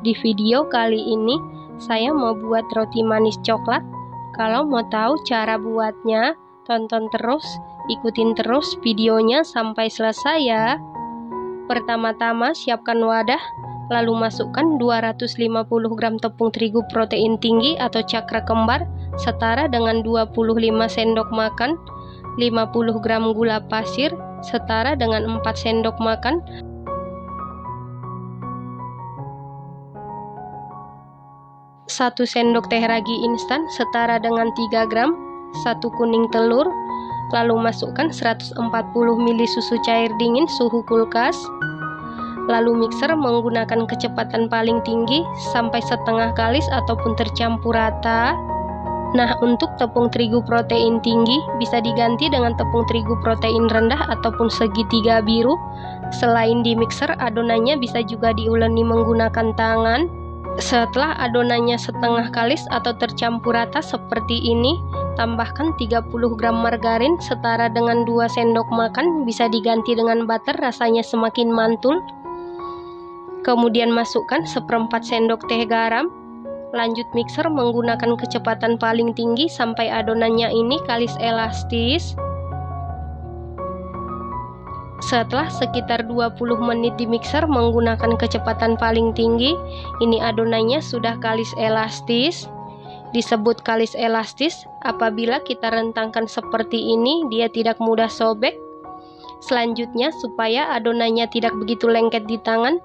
Di video kali ini saya mau buat roti manis coklat. Kalau mau tahu cara buatnya, tonton terus, ikutin terus videonya sampai selesai ya. Pertama-tama siapkan wadah, lalu masukkan 250 gram tepung terigu protein tinggi atau cakra kembar setara dengan 25 sendok makan, 50 gram gula pasir setara dengan 4 sendok makan, 1 sendok teh ragi instan setara dengan 3 gram, 1 kuning telur, lalu masukkan 140 ml susu cair dingin suhu kulkas. Lalu mixer menggunakan kecepatan paling tinggi sampai setengah kalis ataupun tercampur rata. Nah, untuk tepung terigu protein tinggi bisa diganti dengan tepung terigu protein rendah ataupun segitiga biru. Selain di mixer, adonannya bisa juga diuleni menggunakan tangan. Setelah adonannya setengah kalis atau tercampur rata seperti ini, tambahkan 30 gram margarin setara dengan 2 sendok makan, bisa diganti dengan butter rasanya semakin mantul. Kemudian masukkan 1/4 sendok teh garam. Lanjut mixer menggunakan kecepatan paling tinggi sampai adonannya ini kalis elastis. Setelah sekitar 20 menit di mixer menggunakan kecepatan paling tinggi, ini adonannya sudah kalis elastis. Disebut kalis elastis apabila kita rentangkan seperti ini, dia tidak mudah sobek. Selanjutnya, supaya adonannya tidak begitu lengket di tangan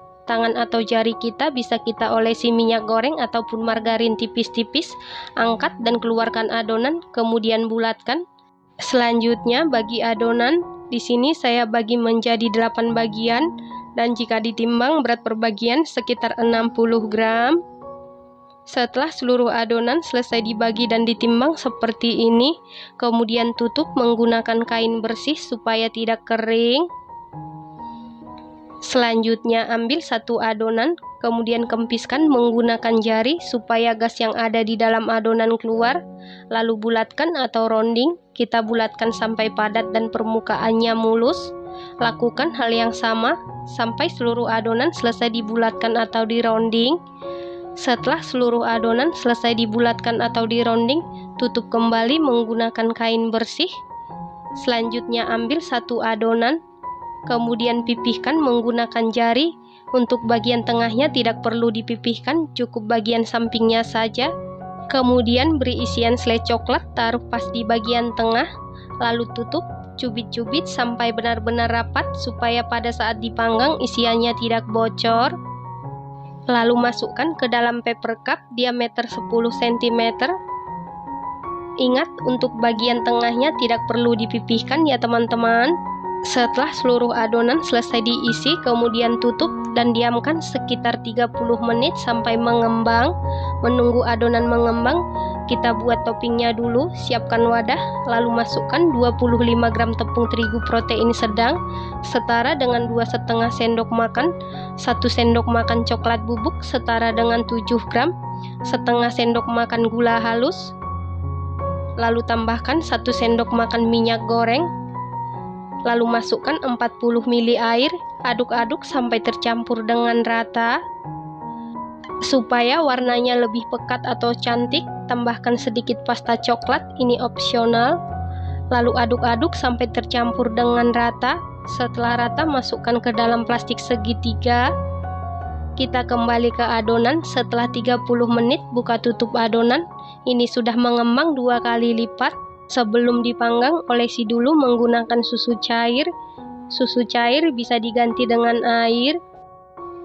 atau jari kita, bisa kita olesi minyak goreng ataupun margarin tipis-tipis. Angkat dan keluarkan adonan, kemudian bulatkan. Selanjutnya bagi adonan. Di sini saya bagi menjadi 8 bagian dan jika ditimbang berat per bagian sekitar 60 gram. Setelah seluruh adonan selesai dibagi dan ditimbang seperti ini, kemudian tutup menggunakan kain bersih supaya tidak kering. Selanjutnya ambil satu adonan, kemudian kempiskan menggunakan jari supaya gas yang ada di dalam adonan keluar. Lalu bulatkan atau rounding, kita bulatkan sampai padat dan permukaannya mulus. Lakukan hal yang sama sampai seluruh adonan selesai dibulatkan atau di rounding. Setelah seluruh adonan selesai dibulatkan atau di rounding, tutup kembali menggunakan kain bersih. Selanjutnya ambil satu adonan, kemudian pipihkan menggunakan jari. Untuk bagian tengahnya tidak perlu dipipihkan, cukup bagian sampingnya saja. Kemudian beri isian selai coklat, taruh pas di bagian tengah, lalu tutup, cubit-cubit sampai benar-benar rapat supaya pada saat dipanggang isiannya tidak bocor. Lalu masukkan ke dalam paper cup diameter 10 cm. Ingat, untuk bagian tengahnya tidak perlu dipipihkan ya teman-teman. Setelah seluruh adonan selesai diisi, kemudian tutup dan diamkan sekitar 30 menit sampai mengembang. Menunggu adonan mengembang, kita buat toppingnya dulu. Siapkan wadah, lalu masukkan 25 gram tepung terigu protein sedang setara dengan 2,5 sendok makan, 1 sendok makan coklat bubuk setara dengan 7 gram, setengah sendok makan gula halus, lalu tambahkan 1 sendok makan minyak goreng. Lalu masukkan 40 ml air, aduk-aduk sampai tercampur dengan rata. Supaya warnanya lebih pekat atau cantik, tambahkan sedikit pasta coklat, ini opsional. Lalu aduk-aduk sampai tercampur dengan rata. Setelah rata, masukkan ke dalam plastik segitiga. Kita kembali ke adonan. Setelah 30 menit, buka tutup adonan. Ini sudah mengembang 2 kali lipat. Sebelum dipanggang, olesi dulu menggunakan susu cair. Susu cair bisa diganti dengan air.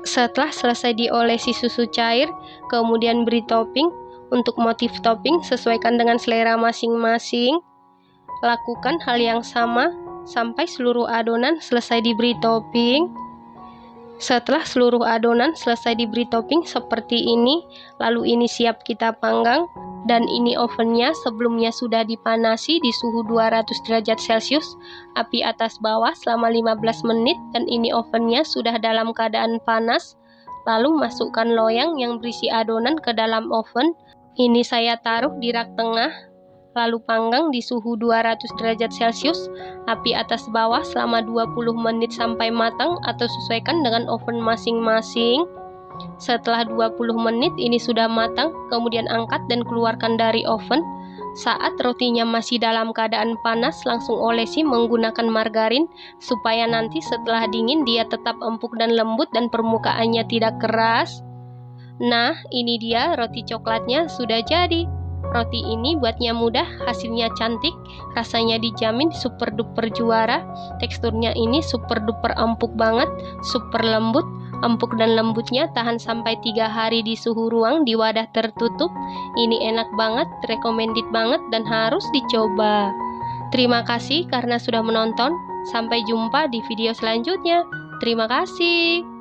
Setelah selesai diolesi susu cair, kemudian beri topping. Untuk motif topping, sesuaikan dengan selera masing-masing. Lakukan hal yang sama sampai seluruh adonan selesai diberi topping. Setelah seluruh adonan selesai diberi topping seperti ini, lalu ini siap kita panggang. Dan ini ovennya sebelumnya sudah dipanasi di suhu 200 derajat Celcius, api atas bawah selama 15 menit dan ini ovennya sudah dalam keadaan panas. Lalu masukkan loyang yang berisi adonan ke dalam oven. Ini saya taruh di rak tengah, lalu panggang di suhu 200 derajat Celcius, api atas bawah selama 20 menit sampai matang atau sesuaikan dengan oven masing-masing. Setelah 20 menit ini sudah matang, kemudian angkat dan keluarkan dari oven. Saat rotinya masih dalam keadaan panas, langsung olesi menggunakan margarin supaya nanti setelah dingin dia tetap empuk dan lembut dan permukaannya tidak keras. Nah, ini dia roti coklatnya sudah jadi. Roti ini buatnya mudah, hasilnya cantik, rasanya dijamin super duper juara. Teksturnya ini super duper empuk banget, super lembut. Empuk dan lembutnya tahan sampai 3 hari di suhu ruang di wadah tertutup. Ini enak banget, recommended banget dan harus dicoba. Terima kasih karena sudah menonton. Sampai jumpa di video selanjutnya. Terima kasih.